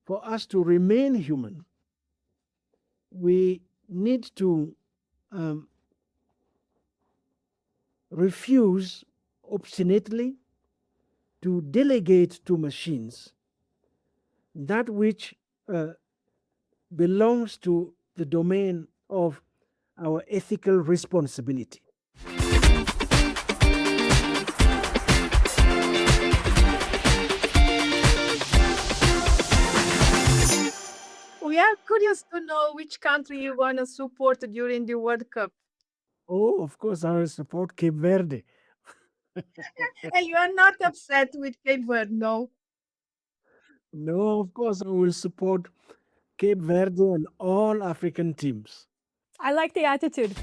For us to remain human, we need to um, refuse obstinately to delegate to machines that which uh, belongs to the domain of our ethical responsibility. We are curious to know which country you want to support during the World Cup. Oh, of course, I will support Cape Verde. And you are not upset with Cape Verde, no? No, of course, I will support Cape Verde and all African teams. I like the attitude.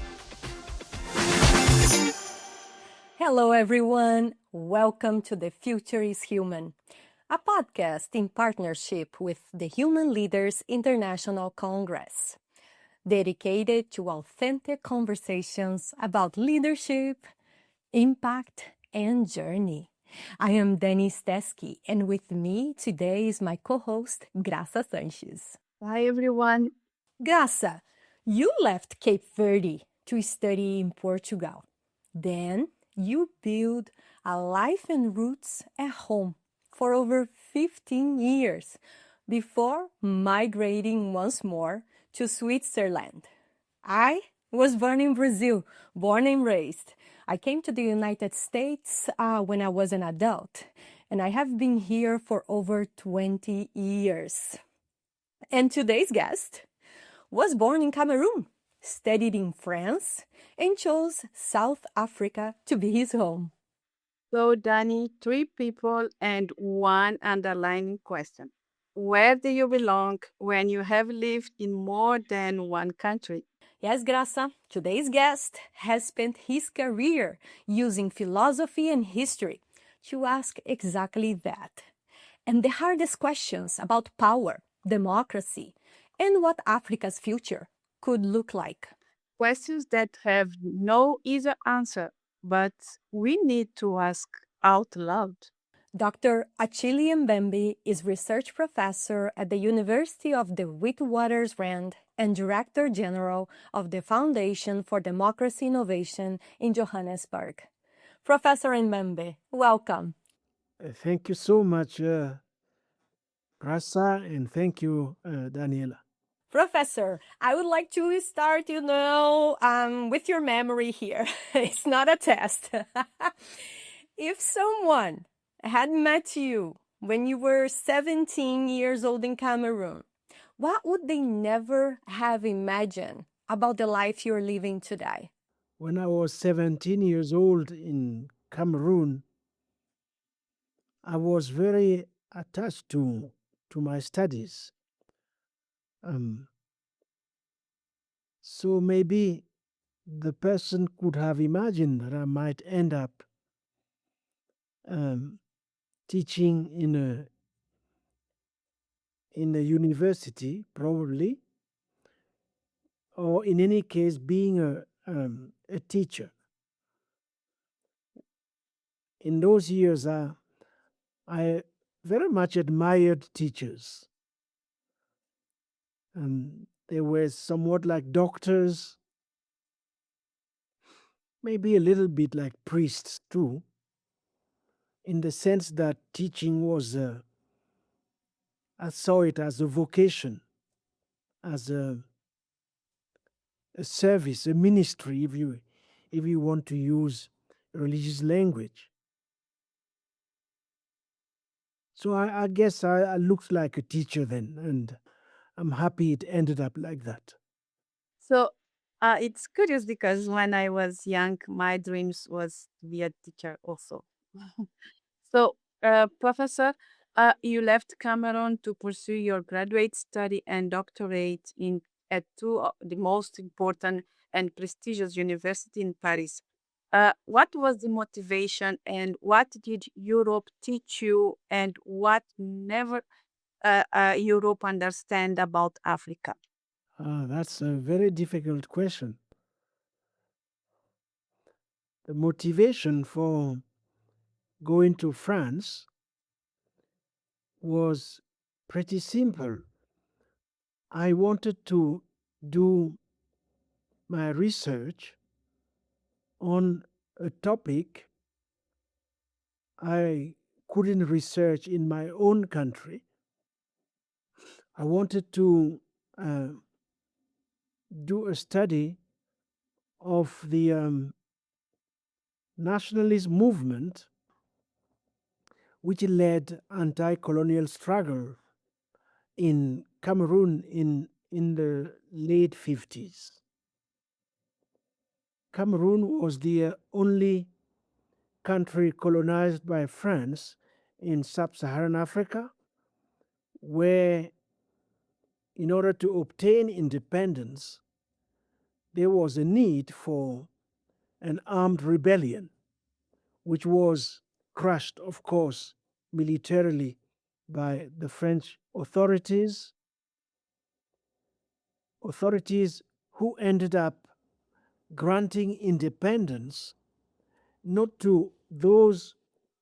Hello, everyone. Welcome to The Future is Human, a podcast in partnership with the Human Leaders International Congress, dedicated to authentic conversations about leadership, impact, and journey. I am Stescki, and with me today is my co-host, Graça Sanches. Hi, everyone. Graça, you left Cape Verde to study in Portugal. Then you built a life and roots at home for over 15 years before migrating once more to Switzerland. I was born in Brazil, born and raised. I came to the United States when I was an adult, and I have been here for over 20 years. And today's guest was born in Cameroon, studied in France, and chose South Africa to be his home. So, Danny, three people and one underlying question. Where do you belong when you have lived in more than one country? Yes, Graça, today's guest has spent his career using philosophy and history to ask exactly that. And the hardest questions about power, democracy, and what Africa's future could look like. Questions that have no easy answer, but we need to ask out loud. Dr. Achille Mbembe is research professor at the University of the Witwatersrand and Director General of the Foundation for Democracy Innovation in Johannesburg. Professor Mbembe, welcome. Thank you so much, Graça, and thank you, Daniela. Professor, I would like to start, with your memory here. It's not a test. If someone had met you when you were 17 years old in Cameroon, what would they never have imagined about the life you're living today? When I was 17 years old in Cameroon, I was very attached to my studies. Um, so maybe the person could have imagined that I might end up um, teaching in a university, probably, or in any case, being a teacher. In those years, I very much admired teachers. They were somewhat like doctors, maybe a little bit like priests too, in the sense that teaching was, I saw it as a vocation, as a service, a ministry, if you want to use religious language. So I guess I looked like a teacher then, and I'm happy it ended up like that. So, it's curious because when I was young, my dreams was to be a teacher also. So, Professor, you left Cameroon to pursue your graduate study and doctorate in at two of the most important and prestigious university in Paris. What was the motivation, and what did Europe teach you, and what never Europe understand about Africa? That's a very difficult question. The motivation for going to France was pretty simple. I wanted to do my research on a topic I couldn't research in my own country. I wanted to do a study of the nationalist movement which led anti-colonial struggle in Cameroon in the late 50s. Cameroon was the only country colonized by France in sub-Saharan Africa, where in order to obtain independence, there was a need for an armed rebellion, which was crushed, of course, militarily by the French authorities who ended up granting independence not to those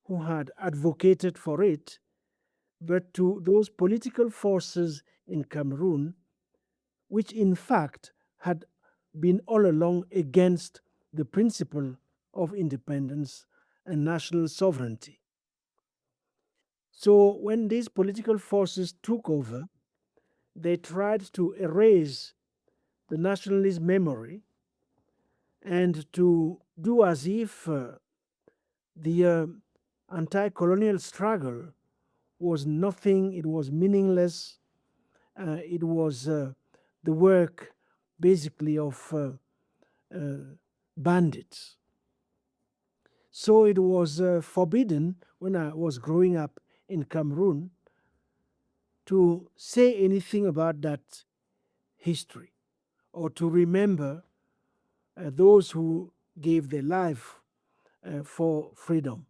who had advocated for it, but to those political forces in Cameroon, which in fact had been all along against the principle of independence and national sovereignty. So when these political forces took over, they tried to erase the nationalist memory and to do as if the anti-colonial struggle was nothing, it was meaningless, it was the work basically of bandits. So it was forbidden when I was growing up in Cameroon to say anything about that history or to remember those who gave their life for freedom.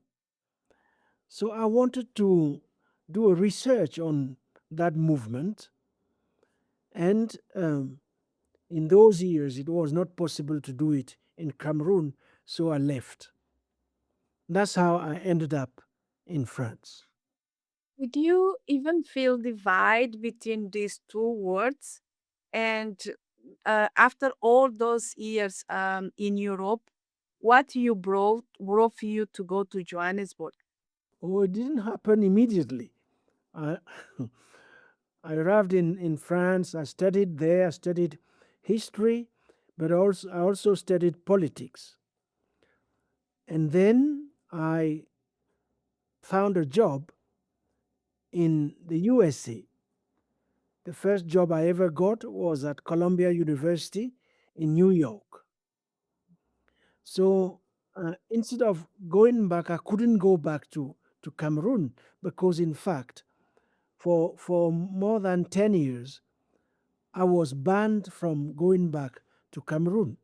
So I wanted to do a research on that movement, and in those years it was not possible to do it in Cameroon, so I left. That's how I ended up in France. Did you even feel divide between these two words? And after all those years in Europe, what you brought you to go to Johannesburg? Oh, it didn't happen immediately. I, I arrived in France. I studied there. I studied history, but I also studied politics. And then I found a job in the USA. The first job I ever got was at Columbia University in New York. So instead of going back, I couldn't go back to Cameroon because, in fact, for more than 10 years, I was banned from going back to Cameroon.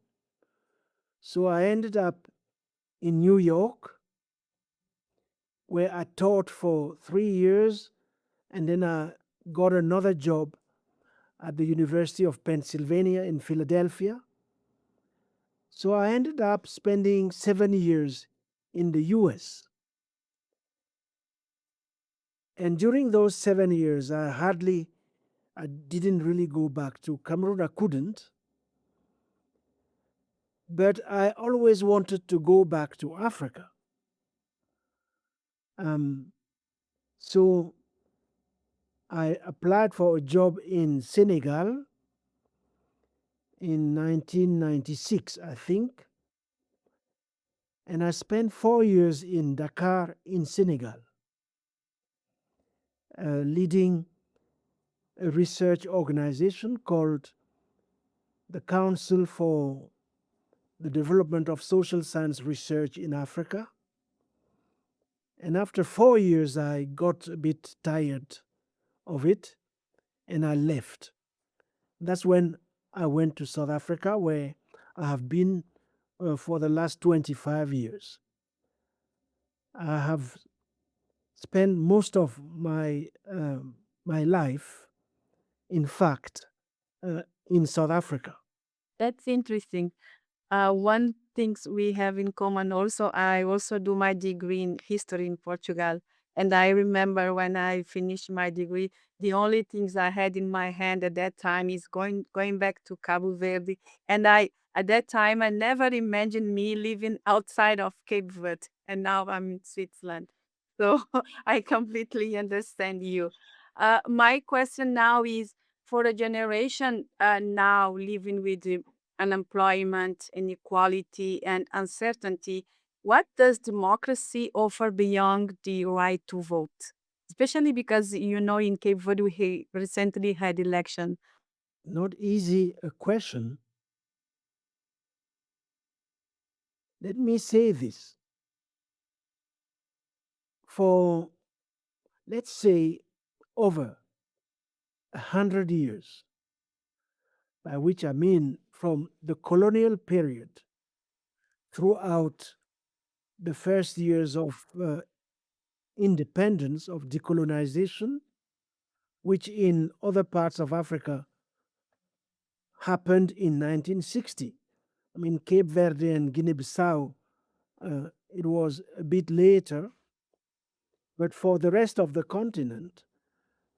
So I ended up in New York, where I taught for 3 years, and then I got another job at the University of Pennsylvania in Philadelphia. So I ended up spending 7 years in the US. And during those 7 years, I didn't really go back to Cameroon. I couldn't. But I always wanted to go back to Africa. Um, so I applied for a job in Senegal in 1996, I think. And I spent 4 years in Dakar in Senegal, leading a research organization called the Council for the Development of Social Science Research in Africa. And after 4 years, I got a bit tired of it and I left. That's when I went to South Africa, where I have been for the last 25 years. I have spent most of my life, in fact, in South Africa. That's interesting. One things we have in common also, I also do my degree in history in Portugal. And I remember when I finished my degree, the only things I had in my hand at that time is going back to Cabo Verde. And at that time I never imagined me living outside of Cape Verde. And now I'm in Switzerland. So I completely understand you. My question now is, for a generation now living with unemployment, inequality, and uncertainty, what does democracy offer beyond the right to vote? Especially because, in Cape Verde, we recently had election. Not easy a question. Let me say this. For, let's say, over 100 years, by which I mean from the colonial period throughout the first years of independence, of decolonization, which in other parts of Africa happened in 1960. I mean, Cape Verde and Guinea-Bissau, it was a bit later, but for the rest of the continent,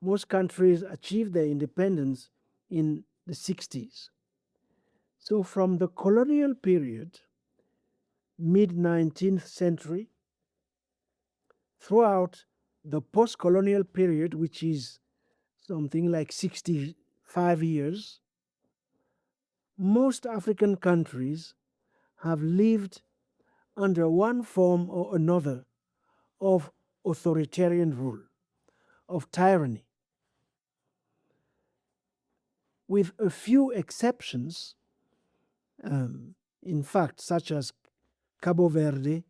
most countries achieved their independence in the 60s. So from the colonial period, mid 19th century, throughout the post-colonial period, which is something like 65 years, most African countries have lived under one form or another of authoritarian rule, of tyranny. With a few exceptions, in fact, such as Cabo Verde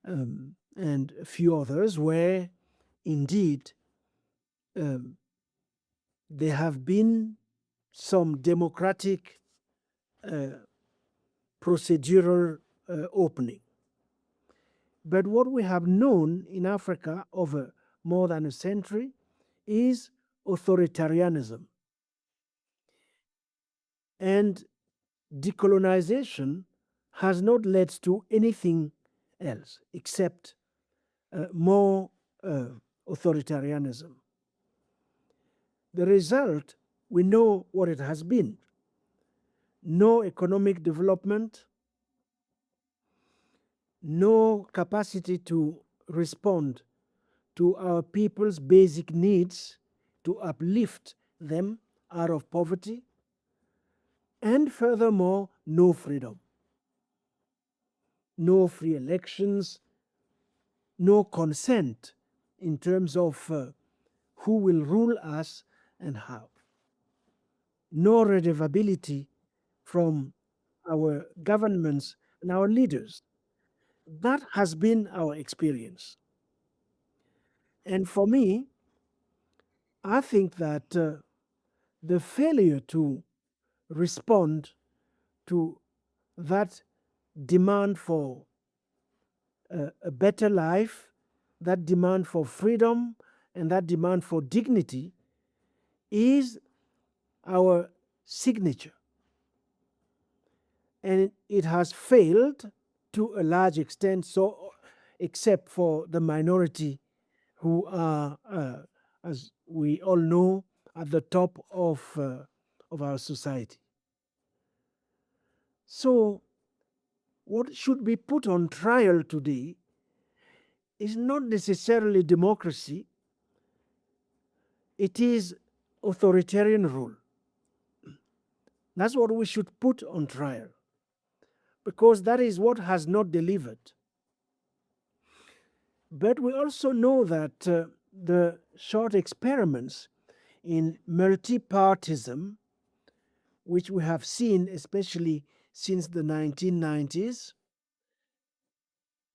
and a few others, where indeed there have been some democratic procedural opening. But what we have known in Africa over more than a century is authoritarianism. And decolonization has not led to anything else except more authoritarianism. The result, we know what it has been: no economic development, no capacity to respond to our people's basic needs, to uplift them out of poverty, and furthermore, no freedom, no free elections, no consent in terms of who will rule us and how, no redevability from our governments and our leaders. That has been our experience. And for me, I think that the failure to respond to that demand for a better life, that demand for freedom, and that demand for dignity is our signature. And it has failed to a large extent, so except for the minority who are, as we all know, at the top of our society. So, what should be put on trial today is not necessarily democracy, it is authoritarian rule. That's what we should put on trial, because that is what has not delivered. But we also know that the short experiments in multipartism, which we have seen especially since the 1990s,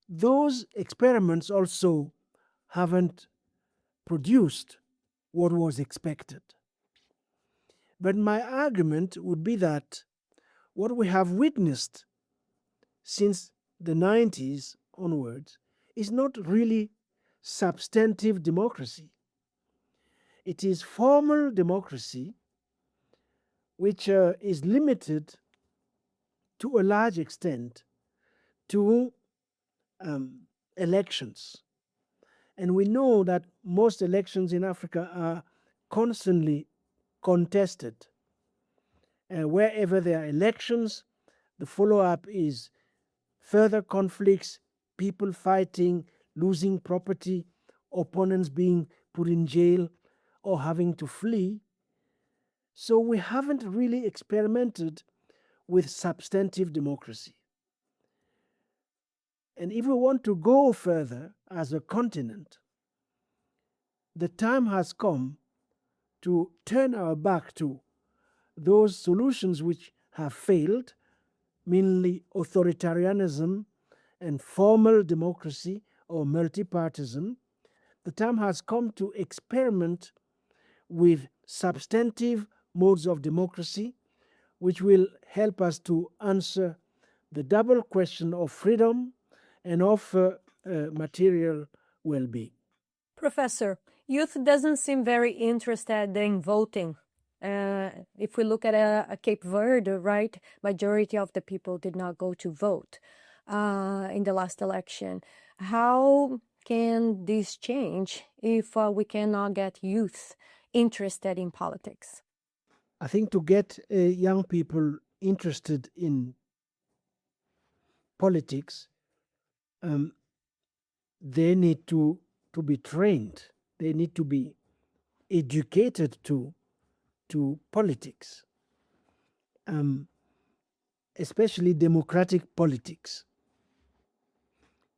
those experiments also haven't produced what was expected. But my argument would be that what we have witnessed since the 90s onwards is not really substantive democracy. It is formal democracy, which is limited to a large extent to elections. And we know that most elections in Africa are constantly contested. Wherever there are elections, the follow up is further conflicts, people fighting, losing property, opponents being put in jail or having to flee. So we haven't really experimented with substantive democracy. And if we want to go further as a continent, the time has come to turn our back to those solutions which have failed, mainly authoritarianism and formal democracy or multipartism. The time has come to experiment with substantive modes of democracy, which will help us to answer the double question of freedom and of material well-being. Professor, youth doesn't seem very interested in voting. If we look at a Cape Verde, right, majority of the people did not go to vote in the last election. How can this change if we cannot get youth interested in politics? I think to get young people interested in politics, they need to be trained. They need to be educated to politics, especially democratic politics.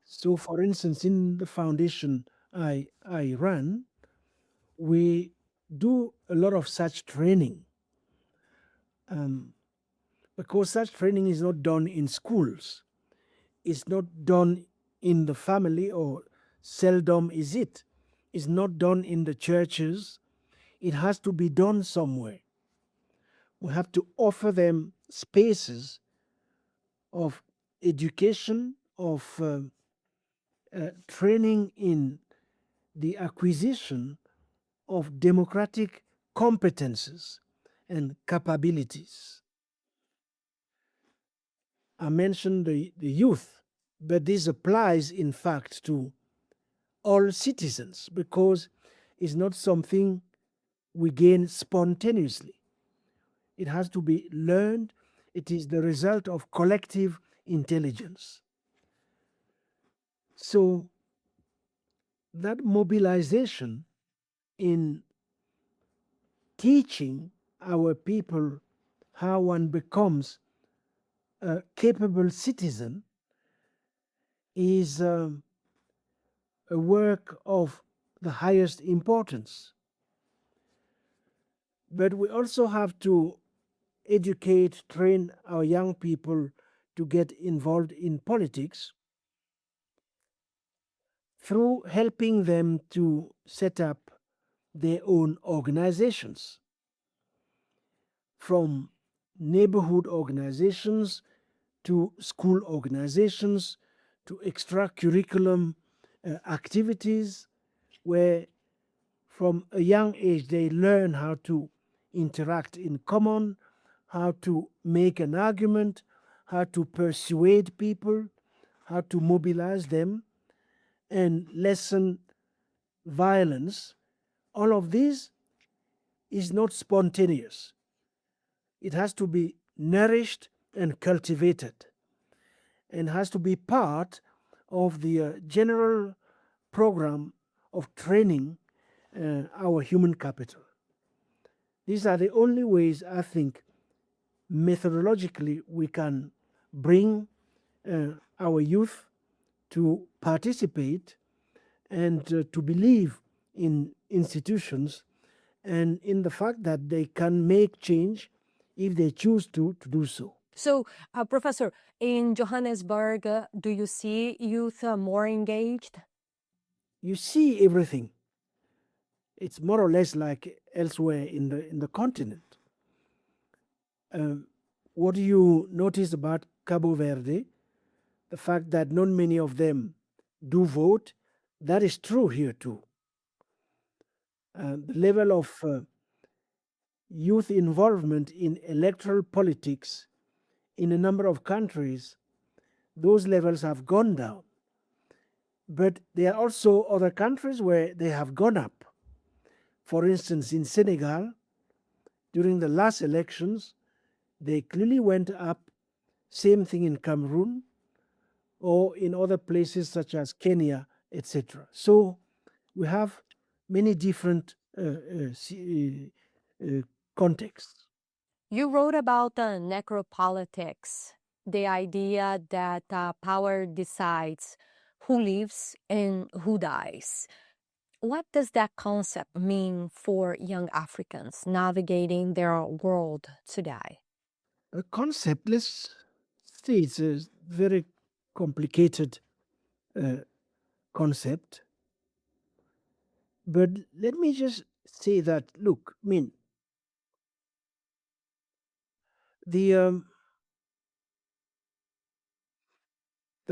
So, for instance, in the foundation I run, we do a lot of such training, because such training is not done in schools. It's not done in the family, or seldom is it. It's not done in the churches. It has to be done somewhere. We have to offer them spaces of education, of training in the acquisition of democratic competences and capabilities. I mentioned the youth, but this applies in fact to all citizens, because it's not something we gain spontaneously. It has to be learned. It is the result of collective intelligence. So that mobilization in teaching our people how one becomes a capable citizen is a work of the highest importance. But we also have to educate, train our young people to get involved in politics through helping them to set up their own organizations, from neighborhood organizations to school organizations to extra curriculum activities, where from a young age they learn how to interact in common, how to make an argument, how to persuade people, how to mobilize them and lessen violence. All of this is not spontaneous. It has to be nourished and cultivated, and has to be part of the general program of training our human capital. These are the only ways, I think, methodologically, we can bring our youth to participate and to believe in institutions and in the fact that they can make change if they choose to do so. So, Professor, in Johannesburg, do you see youth more engaged? You see everything. It's more or less like elsewhere in the continent. What do you notice about Cabo Verde? The fact that not many of them do vote, that is true here too. The level of youth involvement in electoral politics in a number of countries, those levels have gone down. But there are also other countries where they have gone up. For instance, in Senegal, during the last elections, they clearly went up. Same thing in Cameroon or in other places such as Kenya, etc. So we have many different contexts. You wrote about necropolitics, the idea that power decides who lives and who dies. What does that concept mean for young Africans navigating their world today? A concept, let's say it's a very complicated concept. But let me just say that, look, I mean, the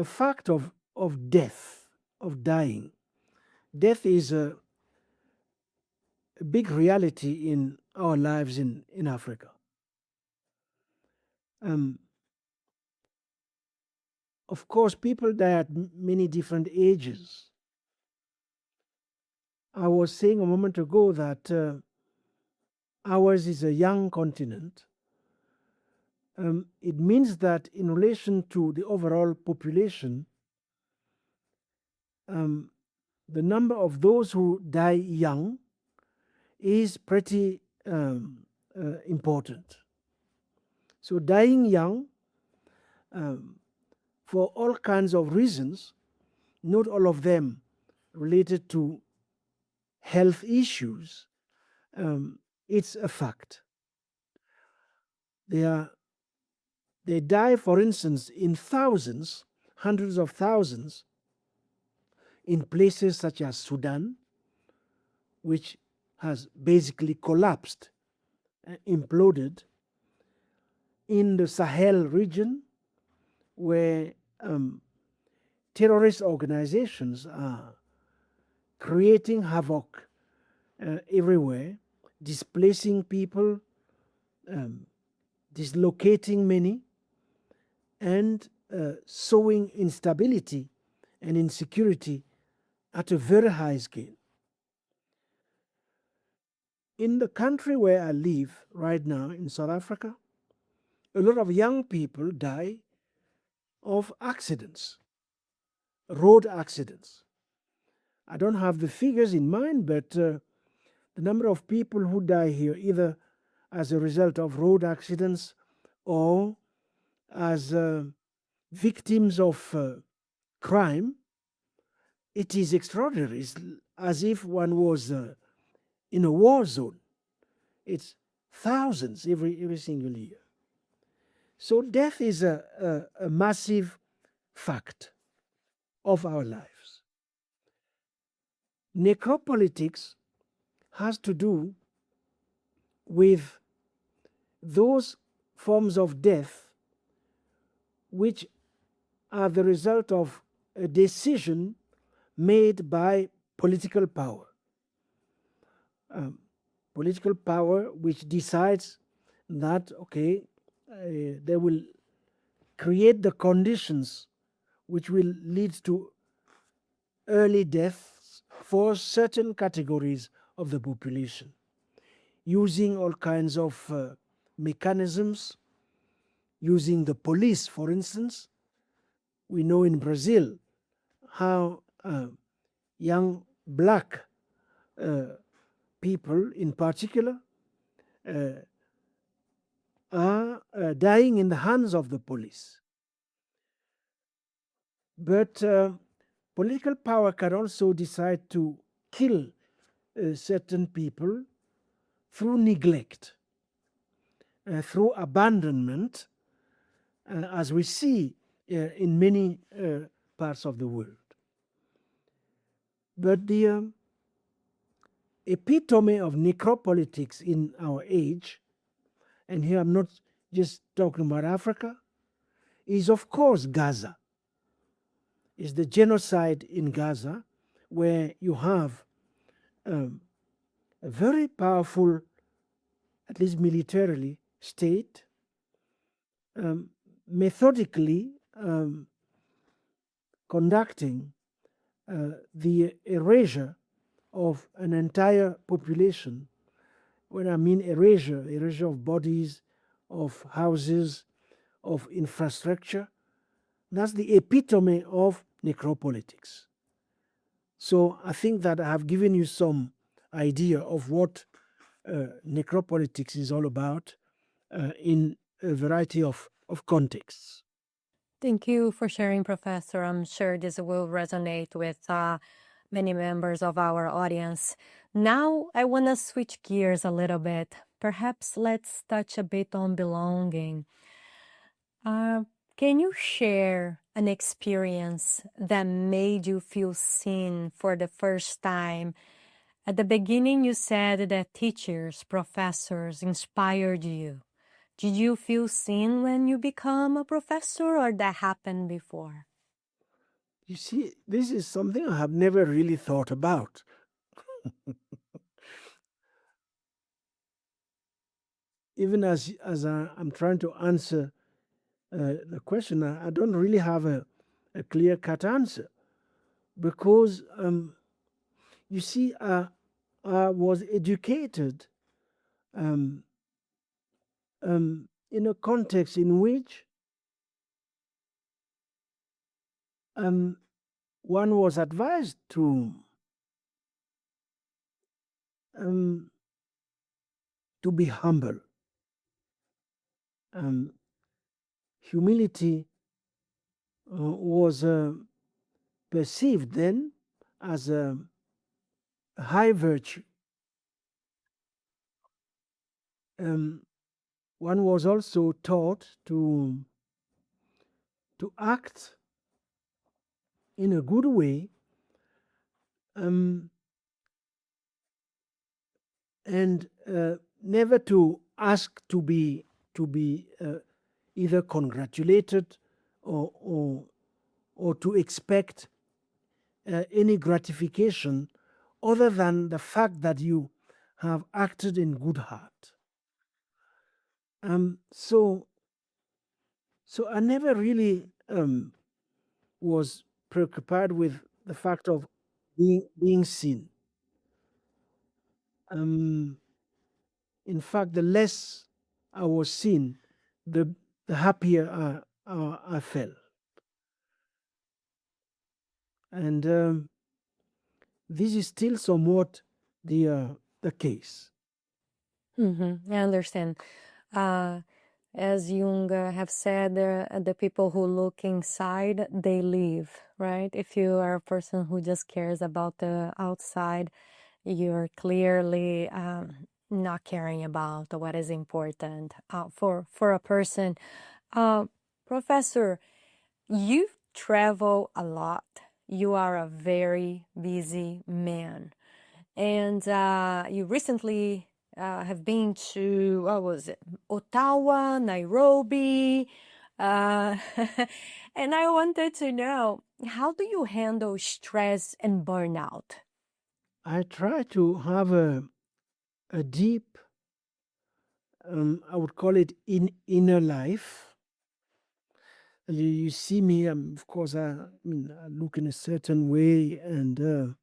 fact of death, of dying, death is a big reality in our lives in Africa. Of course, people die at many different ages. I was saying a moment ago that ours is a young continent. It means that in relation to the overall population, the number of those who die young is pretty important. So dying young, for all kinds of reasons, not all of them related to health issues, it's a fact. They die, for instance, in thousands, hundreds of thousands, in places such as Sudan, which has basically collapsed, imploded, in the Sahel region, where terrorist organizations are creating havoc everywhere, displacing people, dislocating many, and sowing instability and insecurity at a very high scale. In the country where I live right now, in South Africa, a lot of young people die of accidents, road accidents. I don't have the figures in mind, but the number of people who die here, either as a result of road accidents or as victims of crime, it is extraordinary. It's as if one was in a war zone. It's thousands every single year. So death is a massive fact of our lives. Necropolitics has to do with those forms of death which are the result of a decision made by political power. Political power which decides that, okay, they will create the conditions which will lead to early deaths for certain categories of the population, using all kinds of mechanisms, using the police, for instance. We know in Brazil how young black people in particular are dying in the hands of the police. But political power can also decide to kill certain people through neglect, through abandonment, as we see in many parts of the world. But the epitome of necropolitics in our age, and here I'm not just talking about Africa, is of course Gaza. Is the genocide in Gaza, where you have a very powerful, at least militarily, state methodically conducting the erasure of an entire population. When I mean erasure of bodies, of houses, of infrastructure, that's the epitome of necropolitics. So I think that I have given you some idea of what necropolitics is all about in a variety of contexts. Thank you for sharing, Professor. I'm sure this will resonate with many members of our audience. Now, I want to switch gears a little bit. Perhaps let's touch a bit on belonging. Can you share an experience that made you feel seen for the first time? At the beginning, you said that teachers, professors inspired you. Did you feel seen when you become a professor, or that happened before? You see, this is something I have never really thought about. Even as I'm trying to answer the question, I don't really have a clear-cut answer, because you see, I was educated in a context in which one was advised to be humble. Humility was perceived then as a high virtue. One was also taught to act in a good way, and never to ask to be either congratulated or to expect any gratification other than the fact that you have acted in good heart. So I never really was preoccupied with the fact of being seen. In fact, the less I was seen, the happier I felt. And this is still somewhat the case. I understand. As Jung have said, the people who look inside, they leave, right? If you are a person who just cares about the outside, you're clearly not caring about what is important for a person. Professor, you travel a lot. You are a very busy man. And you recently have been to, what was it, Ottawa, Nairobi. And I wanted to know, how do you handle stress and burnout? I try to have a deep, I would call it inner life. You see me, of course, I look in a certain way, and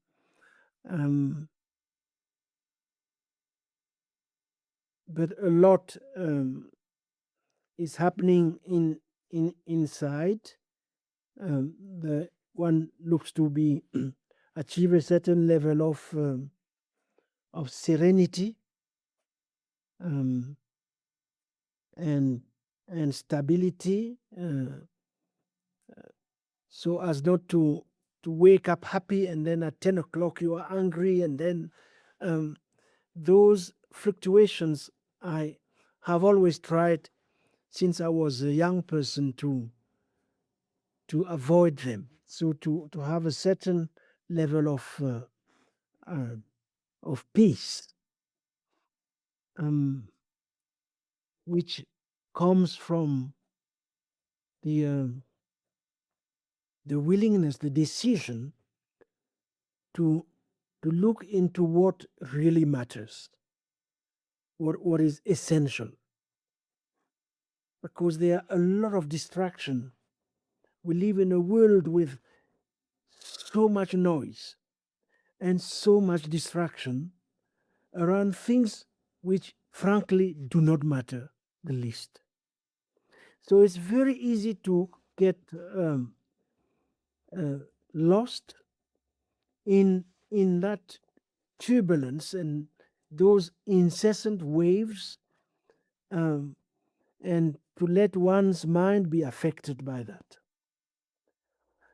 but a lot is happening inside. The one looks to be achieve a certain level of serenity and stability, so as not to wake up happy and then at 10 o'clock you are angry, and then those fluctuations I have always tried since I was a young person to avoid them. So to have a certain level of peace, which comes from the willingness, the decision to look into what really matters, what is essential, because there are a lot of distraction. We live in a world with so much noise and so much distraction around things which frankly do not matter the least. So it's very easy to get lost in that turbulence and those incessant waves, um, and to let one's mind be affected by that.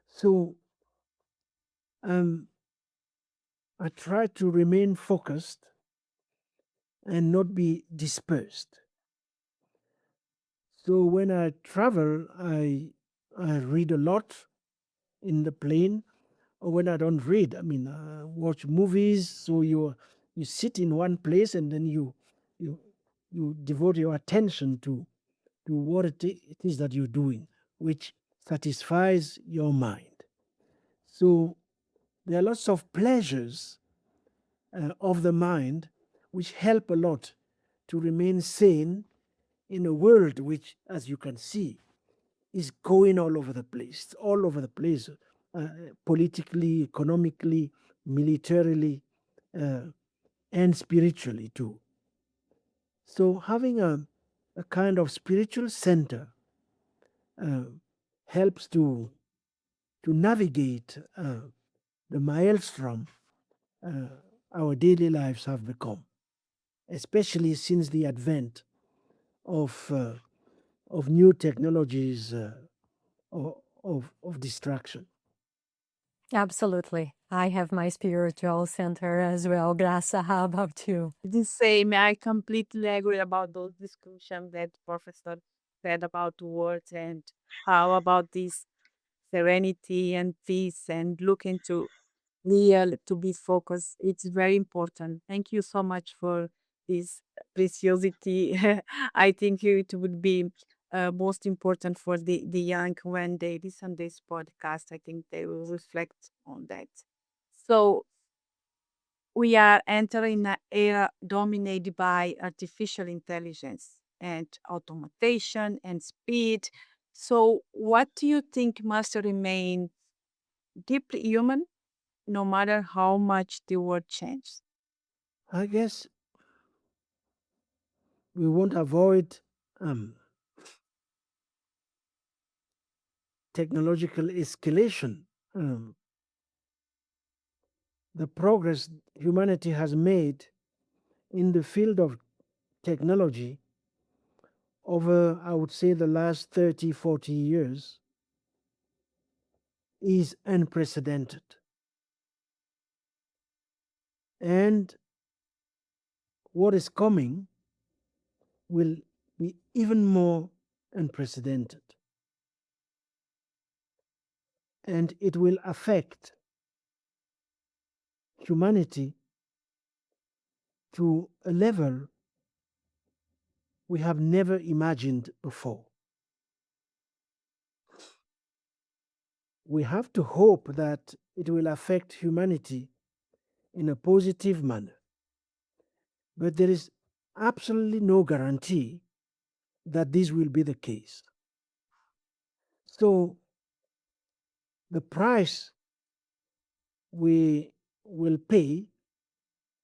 So I try to remain focused and not be dispersed. So when I travel, I read a lot in the plane, or when I don't read, I mean, watch movies. So you sit in one place and then you you devote your attention to what it is that you're doing, which satisfies your mind. So there are lots of pleasures of the mind which help a lot to remain sane in a world which, as you can see, is going all over the place. It's all over the place, politically, economically, militarily, uh, and spiritually too. So having a kind of spiritual center uh, helps to navigate the maelstrom our daily lives have become, especially since the advent of new technologies of distraction. Absolutely. I have my spiritual center as well. Graça, how about you? The same. I completely agree about those discussions that Professor said about words and how about this serenity and peace and look into real to be focused. It's very important. Thank you so much for this preciosity. I think it would be most important for the young when they listen this podcast. I think they will reflect on that. So we are entering an era dominated by artificial intelligence and automation and speed. So, what do you think must remain deeply human no matter how much the world changes? I guess we won't avoid um, technological escalation. Um, the progress humanity has made in the field of technology over, I would say, the last 30, 40 years is unprecedented. And what is coming will be even more unprecedented. And it will affect humanity to a level we have never imagined before. We have to hope that it will affect humanity in a positive manner. But there is absolutely no guarantee that this will be the case. So the price we will pay,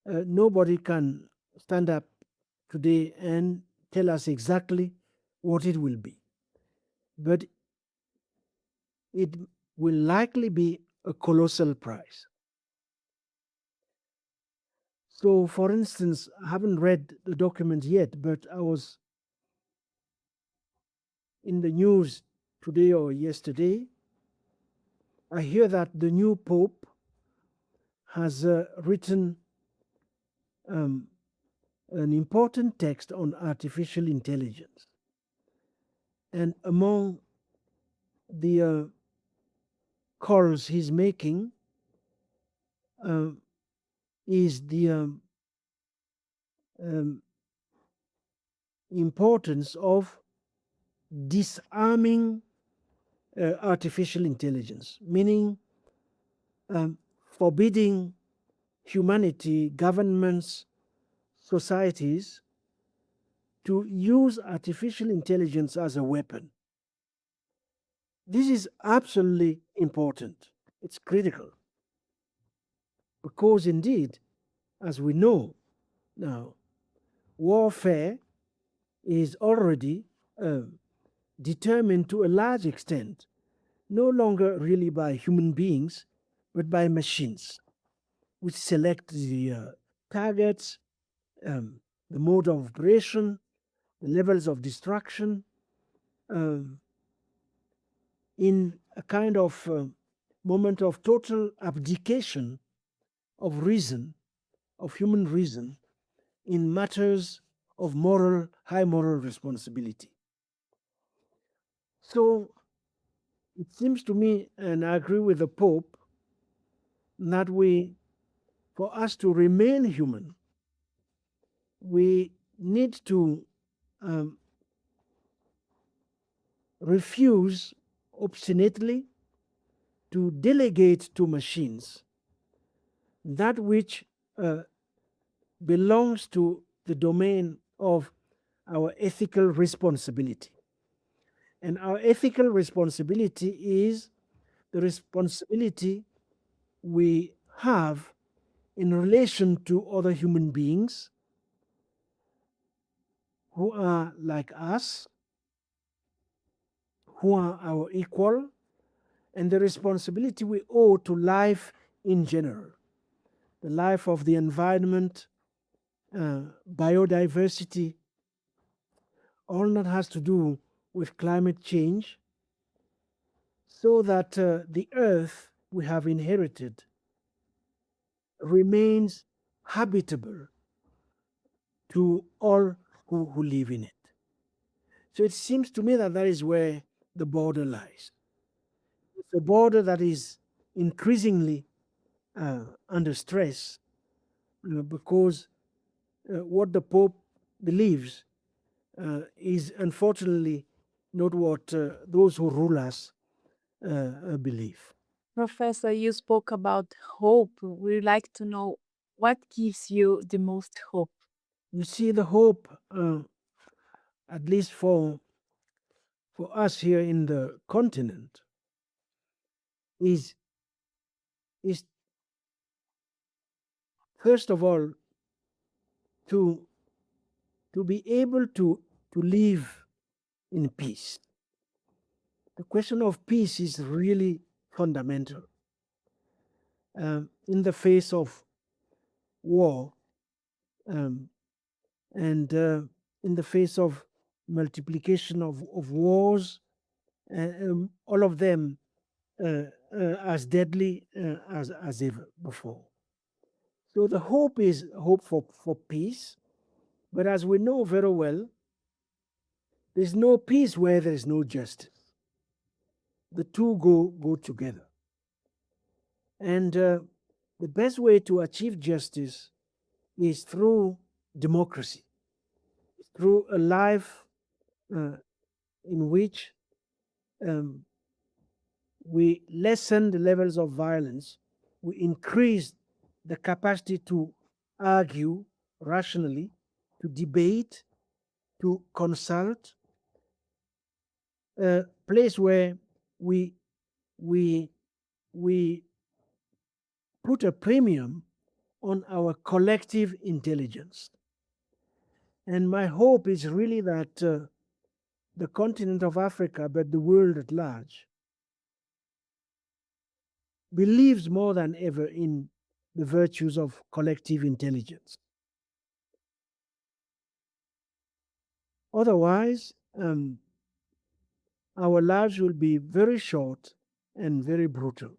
nobody can stand up today and tell us exactly what it will be. But it will likely be a colossal price. So, for instance, I haven't read the document yet, but I was in the news today or yesterday. I hear that the new Pope has written um, an important text on artificial intelligence. And among the calls he's making uh, is the um, importance of disarming artificial intelligence, meaning um, forbidding humanity, governments, societies to use artificial intelligence as a weapon. This is absolutely important. it's critical because indeed, as we know now, warfare is already determined to a large extent, no longer really by human beings, but by machines, which select the targets, the mode of operation, the levels of destruction, um, in a kind of moment of total abdication of reason, of human reason, in matters of moral, high moral responsibility. So it seems to me, and I agree with the Pope, that for us to remain human, we need to um, refuse obstinately to delegate to machines that which belongs to the domain of our ethical responsibility. And our ethical responsibility is the responsibility we have in relation to other human beings who are like us, who are our equal, and the responsibility we owe to life in general, the life of the environment, biodiversity, all that has to do with climate change, so that the earth we have inherited remains habitable to all who live in it. So it seems to me that that is where the border lies. It's a border that is increasingly under stress because what the Pope believes is unfortunately not what those who rule us believe. Professor, you spoke about hope. We'd like to know what gives you the most hope. You see, the hope, at least for us here in the continent, is is first of all to be able to live in peace. The question of peace is really fundamental. In the face of war, and in the face of multiplication of wars, all of them as deadly as ever before. So the hope is hope for peace, but as we know very well, there's no peace where there is no justice. The two go together. And the best way to achieve justice is through democracy, through a life in which um, we lessen the levels of violence, we increase the capacity to argue rationally, to debate, to consult, a place where we we we put a premium on our collective intelligence. And my hope is really that the continent of Africa, but the world at large, believes more than ever in the virtues of collective intelligence. Otherwise, our lives will be very short and very brutal.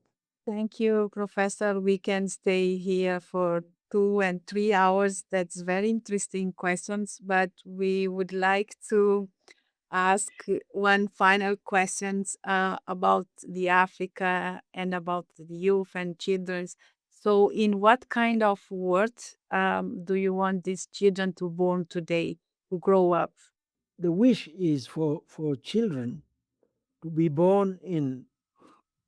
Thank you, Professor. We can stay here for 2 and 3 hours. That's very interesting questions, but we would like to ask one final questions about the Africa and about the youth and children. So, in what kind of world do you want these children to born today, to grow up? The wish is for children to be born in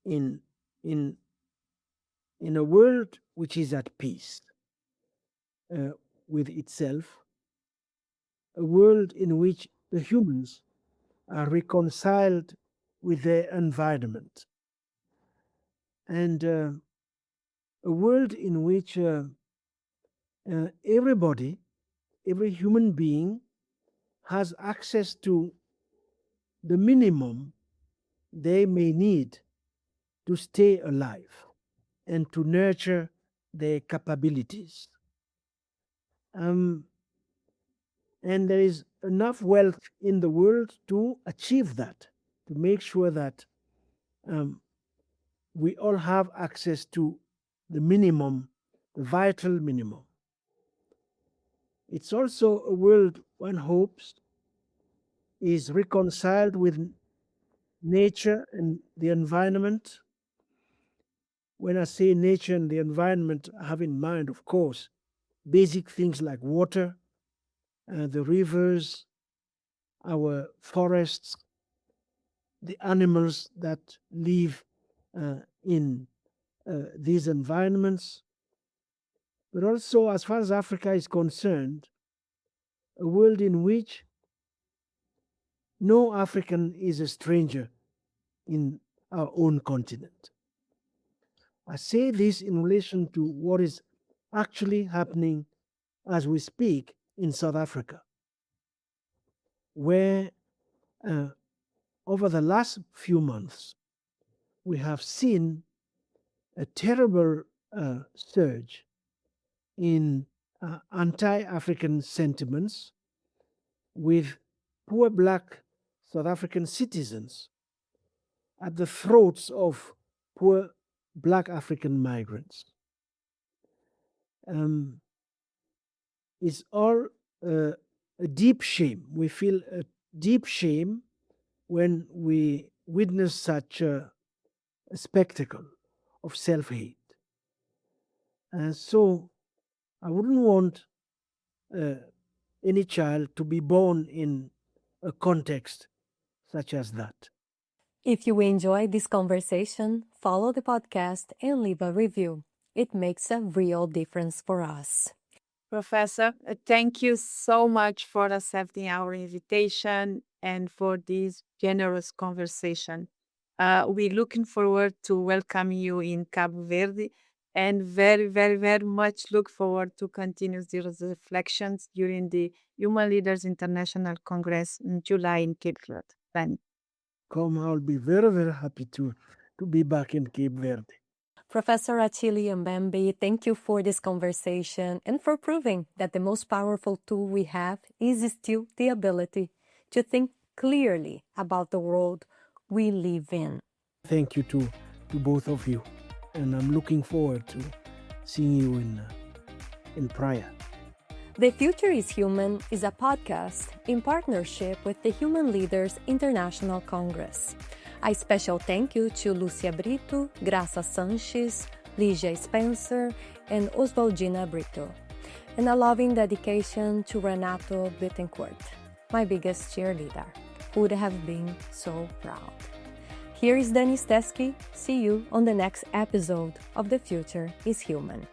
in in a world which is at peace uh, with itself, a world in which the humans are reconciled with their environment, and a world in which everybody, every human being, has access to the minimum they may need to stay alive and to nurture their capabilities. And there is enough wealth in the world to achieve that, to make sure that we all have access to the minimum, the vital minimum. It's also a world one hopes is reconciled with nature and the environment. When I say nature and the environment, I have in mind, of course, basic things like water, the rivers, our forests, the animals that live in these environments, but also, as far as Africa is concerned, a world in which no African is a stranger in our own continent. I say this in relation to what is actually happening as we speak in South Africa, where over the last few months we have seen a terrible surge in anti-African sentiments, with poor black South African citizens at the throats of poor black African migrants. It's all a deep shame. We feel a deep shame when we witness such a spectacle of self-hate. And so I wouldn't want any child to be born in a context such as that. If you enjoyed this conversation, follow the podcast and leave a review. It makes a real difference for us. Professor, thank you so much for accepting our invitation and for this generous conversation. We're looking forward to welcome you in Cabo Verde, and very, very, very much look forward to continue these reflections during the Human Leaders International Congress in July in Cape Verde. Come, I'll be very, very happy to be back in Cape Verde. Professor Achille Mbembe, thank you for this conversation and for proving that the most powerful tool we have is still the ability to think clearly about the world we live in. Thank you to both of you, and I'm looking forward to seeing you in Praia. The Future is Human is a podcast in partnership with the Human Leaders International Congress. A special thank you to Lúcia Brito, Graça Sanches, Lígia Spencer, and Oswaldina Brito. And a loving dedication to Renato Bittencourt, my biggest cheerleader, who would have been so proud. Here is Stescki. See you on the next episode of The Future is Human.